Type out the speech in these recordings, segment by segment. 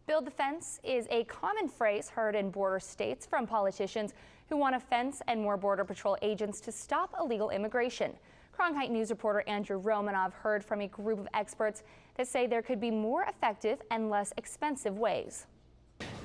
Build the fence is a common phrase heard in border states from politicians who want a fence and more Border Patrol agents to stop illegal immigration. Cronkite News reporter Andrew Romanov heard from a group of experts that say there could be more effective and less expensive ways.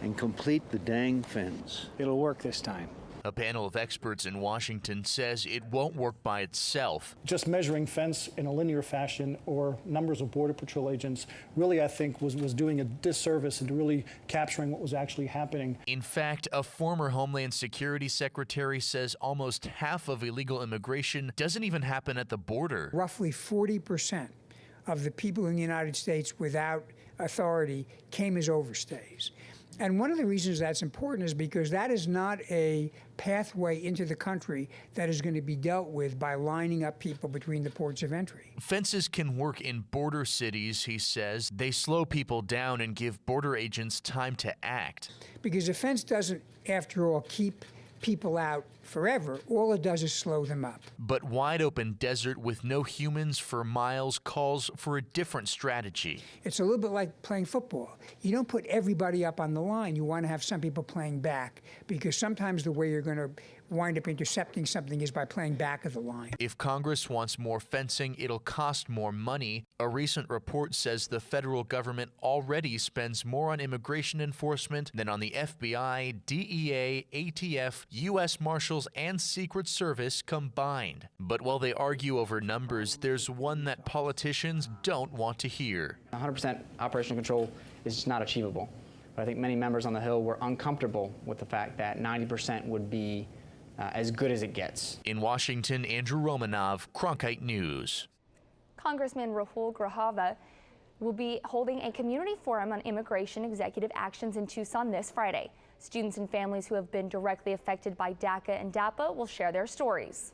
And complete the dang fence. It'll work this time. A panel of experts in Washington says it won't work by itself. Just measuring fence in a linear fashion or numbers of Border Patrol agents really, I think, was doing a disservice into really capturing what was actually happening. In fact, a former Homeland Security secretary says almost half of illegal immigration doesn't even happen at the border. Roughly 40% of the people in the United States without authority came as overstays. And one of the reasons that's important is because that is not a pathway into the country that is going to be dealt with by lining up people between the ports of entry. Fences can work in border cities, he says. They slow people down and give border agents time to act. Because a fence doesn't, after all, keep people out forever. All it does is slow them up. But wide open desert with no humans for miles calls for a different strategy. It's a little bit like playing football. You don't put everybody up on the line. You want to have some people playing back, because sometimes the way you're going to wind up intercepting something is by playing back of the line. If Congress wants more fencing, it'll cost more money. A recent report says the federal government already spends more on immigration enforcement than on the FBI, DEA, ATF, U.S. Marshals, and Secret Service combined. But while they argue over numbers, there's one that politicians don't want to hear. 100% operational control is just not achievable. But I think many members on the Hill were uncomfortable with the fact that 90% would be as good as it gets. In Washington, Andrew Romanov, Cronkite News. Congressman Rahul Grahava will be holding a community forum on immigration executive actions in Tucson this Friday. Students and families who have been directly affected by DACA and DAPA will share their stories.